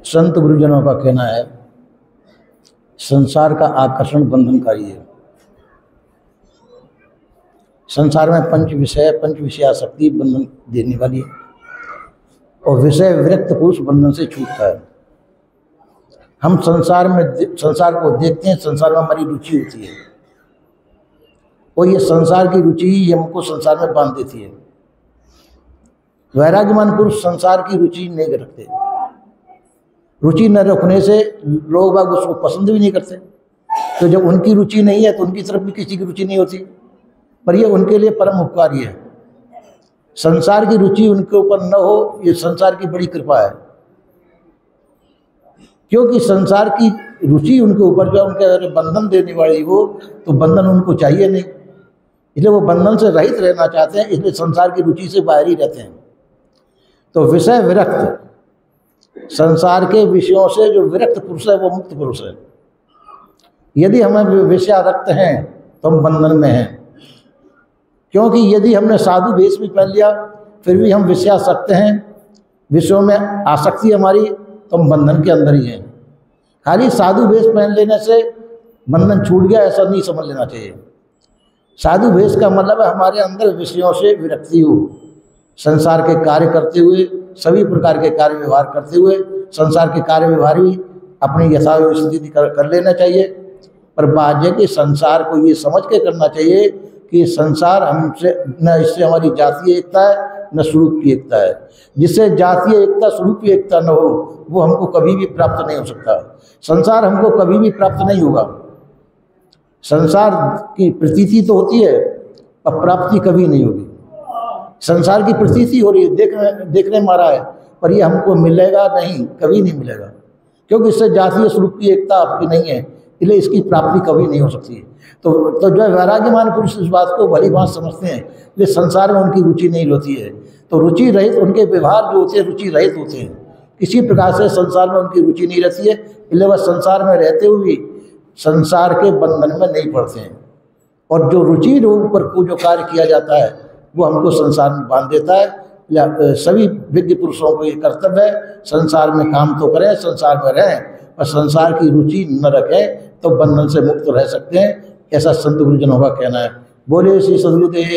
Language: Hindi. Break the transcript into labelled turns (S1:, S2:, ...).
S1: संत गुरुजनों का कहना है संसार का आकर्षण बंधनकारी है। संसार में पंच विषयासक्ति बंधन देने वाली है और विषय विरक्त पुरुष बंधन से छूटता है। हम संसार को देखते हैं, संसार में हमारी रुचि होती है और ये संसार की रुचि ही हमको संसार में बांध देती है। वैराग्यमान पुरुष संसार की रुचि नहीं रखते। रुचि न रखने से लोग बाग उसको पसंद भी नहीं करते। तो जब उनकी रुचि नहीं है तो उनकी तरफ भी किसी की रुचि नहीं होती, पर ये उनके लिए परम उपकारी है। संसार की रुचि उनके ऊपर न हो, ये संसार की बड़ी कृपा है, क्योंकि संसार की रुचि उनके ऊपर जो उनके अगर बंधन देने वाली हो तो बंधन उनको चाहिए नहीं, इसलिए वो बंधन से रहित रहना चाहते हैं, इसलिए संसार की रुचि से बाहर ही रहते हैं। तो विषय विरक्त, संसार के विषयों से जो विरक्त पुरुष है वो मुक्त पुरुष है। यदि हमें विषयारक्त हैं तो हम बंधन में हैं, क्योंकि यदि हमने साधु वेश भी पहन लिया फिर भी हम विषयासक्त हैं, विषयों में आसक्ति हमारी, तो हम बंधन के अंदर ही हैं। खाली साधु वेश पहन लेने से बंधन छूट गया ऐसा नहीं समझ लेना चाहिए। साधु वेश का मतलब है हमारे अंदर विषयों से विरक्ति हो, संसार के कार्य करते हुए, सभी प्रकार के कार्य व्यवहार करते हुए संसार के कार्य व्यवहार भी अपनी यथावस्थिति कर लेना चाहिए। पर बात है कि संसार को ये समझ के करना चाहिए कि संसार हमसे न, इससे हमारी जातीय एकता है न स्वरूप की एकता है। जिससे जातीय एकता स्वरूप की एकता न हो वो हमको कभी भी प्राप्त नहीं हो सकता। संसार हमको कभी भी प्राप्त नहीं होगा। संसार की प्रतीति तो होती है और प्राप्ति कभी नहीं होगी। संसार की प्रतीति हो रही है, देखने में आ रहा है, पर ये हमको मिलेगा नहीं, कभी नहीं मिलेगा, क्योंकि इससे जातीय स्वरूप की एकता आपकी नहीं है, इसलिए इसकी प्राप्ति कभी नहीं हो सकती। तो जो वैराग्यमान पुरुष इस बात को भली बात समझते हैं, ये संसार में उनकी रुचि नहीं होती है। तो रुचि रहित उनके व्यवहार जो होते हैं रुचि रहित होते हैं, किसी प्रकार से संसार में उनकी रुचि नहीं रहती है, इसलिए वह संसार में रहते हुए भी संसार के बंधन में नहीं पड़ते हैं। और जो रुचि रूप पर को जो कार्य किया जाता है वो हमको संसार में बांध देता है। सभी विज्ञ पुरुषों को ये कर्तव्य है, संसार में काम तो करें, संसार में रहें, पर संसार की रुचि न रखें तो बंधन से मुक्त रह सकते हैं, ऐसा संत गुरुजनों का कहना है। बोले श्री सद्गुरुदेव।